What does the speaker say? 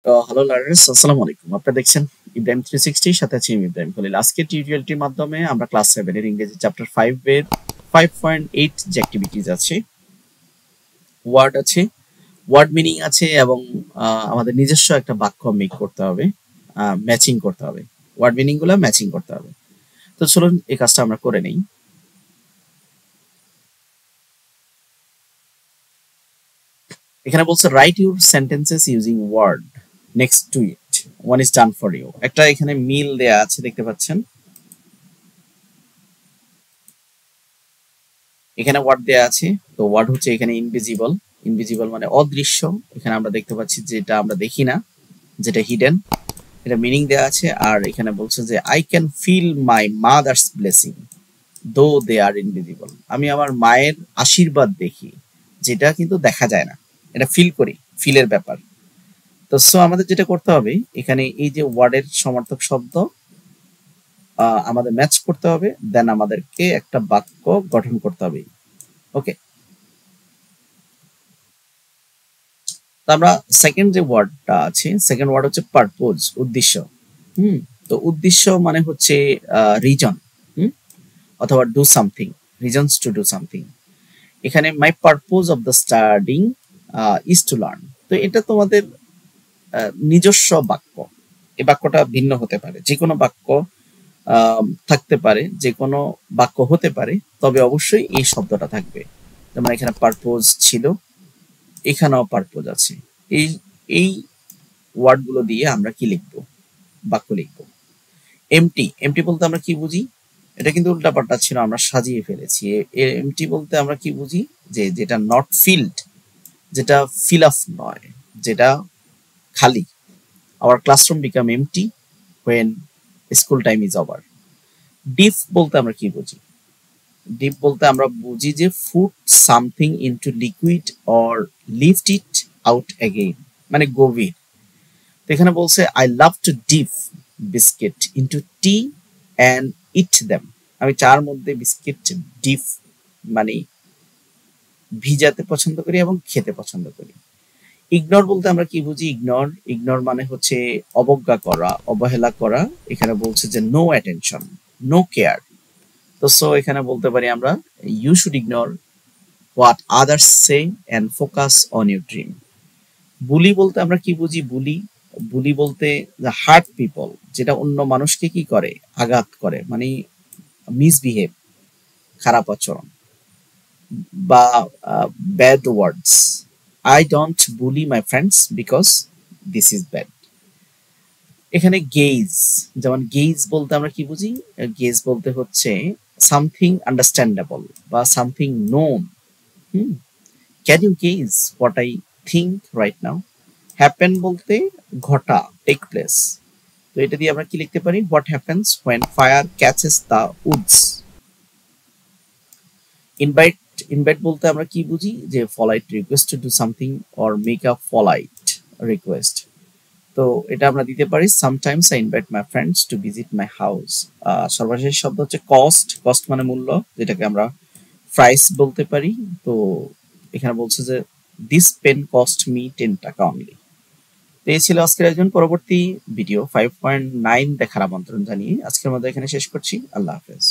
Hello learners, আসসালামু আলাইকুম। আপনারা দেখছেন ইব্রাহিম 360 সাথে আছি আমি ইব্রাহিম খলিল। আজকের টিউটোরিয়ালটির মাধ্যমে আমরা ক্লাস 7 এর ইংরেজি চ্যাপ্টার 5 এর 5.8 যে অ্যাক্টিভিটিজ আছে, ওয়ার্ড আছে, ওয়ার্ড মিনিং আছে এবং আমাদের নিজস্ব একটা বাক্য মেক করতে হবে, ম্যাচিং করতে হবে। ওয়ার্ড মিনিং গুলো ম্যাচিং করতে হবে। তো চলুন এই কাজটা আমরা করে নেই। এখানে বলছে write your sentences using word next to it, one is done for you. একটা এখানে মিল দেয়া আছে, দেখতে পাচ্ছেন। এখানে ওয়ার্ড দেয়া আছে, তো ওয়ার্ড হচ্ছে এখানে ইনভিজিবল। ইনভিজিবল মানে অদৃশ্য। এখানে আমরা দেখতে পাচ্ছি যেটা আমরা দেখি না, যেটা হিডেন, এটা মিনিং দেয়া আছে। আর এখানে বলছে যে I can feel my mother's blessing though they R invisible. আমি আমার মায়ের আশীর্বাদ দেখি, যেটা কিন্তু দেখা যায় না, এটা ফিল করি, ফিলের ব্যাপার। তো সো আমাদের যেটা করতে হবে, এখানে এই যে ওয়ার্ডের সমার্থক শব্দ আমাদের ম্যাচ করতে হবে, দেন আমাদেরকে একটা বাক্য গঠন করতে হবে। ওকে, তো আমরা সেকেন্ড যে ওয়ার্ডটা আছে, সেকেন্ড ওয়ার্ড হচ্ছে পারপোজ, উদ্দেশ্য। হুম, তো উদ্দেশ্য মানে হচ্ছে রিজন, হুম, অথবা do something, reasons to do something. এখানে my purpose of the studying is to learn. তো এটা তোমাদের নিজস্ব বাক্য। এই বাক্যটা ভিন্ন হতে পারে, যে কোনো বাক্য থাকতে পারে, যে কোনো বাক্য হতে পারে, তবে অবশ্যই এই শব্দটা থাকবে। যেমন এখানে পারপোজ ছিল, এখানেও পারপোজ আছে। এই এই ওয়ার্ডগুলো দিয়ে আমরা কি লিখবো, বাক্য লিখবো। এমটি, এমটি বলতে আমরা কি বুঝি? এটা কিন্তু উল্টাপাল্টা ছিল, আমরা সাজিয়ে ফেলেছি। এমটি বলতে আমরা কি বুঝি? যে যেটা নট ফিল্ড, যেটা ফিল আপ নয়, যেটা খালি। Our classroom become empty when school time is over. Dip বলতে আমরা কি বুঝি? ডিপ বলতে আমরা বুঝি যে food something into liquid or lift it out again, মানে গভীর। তো এখানে বলছে I love to dip biscuit into tea and eat them. আমি চার মধ্যে বিস্কিট ডিপ মানে ভিজাতে পছন্দ করি এবং খেতে পছন্দ করি। ইগনোর বলতে আমরা কি বুঝি? ইগনোর, ইগনোর মানে হচ্ছে অবজ্ঞা করা, অবহেলা করা। এখানে বলছে যে নো অ্যাটেনশন, নো কেয়ার। তো সো এখানে বলতে পারি আমরা you should ignore what others say and focus on your dream. Bully বলতে আমরা কি বুঝি? বুলি, বুলি বলতে হার্ট পিপল, যেটা অন্য মানুষকে কি করে, আঘাত করে, মানে মিসবিহেভ, খারাপ আচরণ বা bad words. I don't bully my friends because this is bad. এখানে গেজ, যেমন গেজ বলতে আমরা কি বুঝি? গেজ বলতে হচ্ছে সামথিং আন্ডারস্ট্যান্ডেবল বা something known. Hmm, can you guess what I think right now. Happen বলতে ঘটা, টেক প্লেস। তো এটা দিয়ে আমরা কি লিখতে পারি? What happens when fire catches the woods. Invite, invite বলতে আমরা কি বুঝি? যে polite request to do something or make a polite request. তো এটা আমরা দিতে পারি sometimes I invite my friends to visit my house. সর্বশেষ শব্দ হচ্ছে কস্ট, কস্ট মানে মূল্য, যেটাকে আমরা প্রাইস বলতে পারি। তো এখানে বলছে যে দিস পেন কস্ট মি 10 টাকা অনলি। তো এই ছিল আজকের একজন। পরবর্তী ভিডিও 5.9 দেখার আমন্ত্রণ জানিয়ে আজকের মধ্যে এখানে শেষ করছি। আল্লাহ হাফেজ।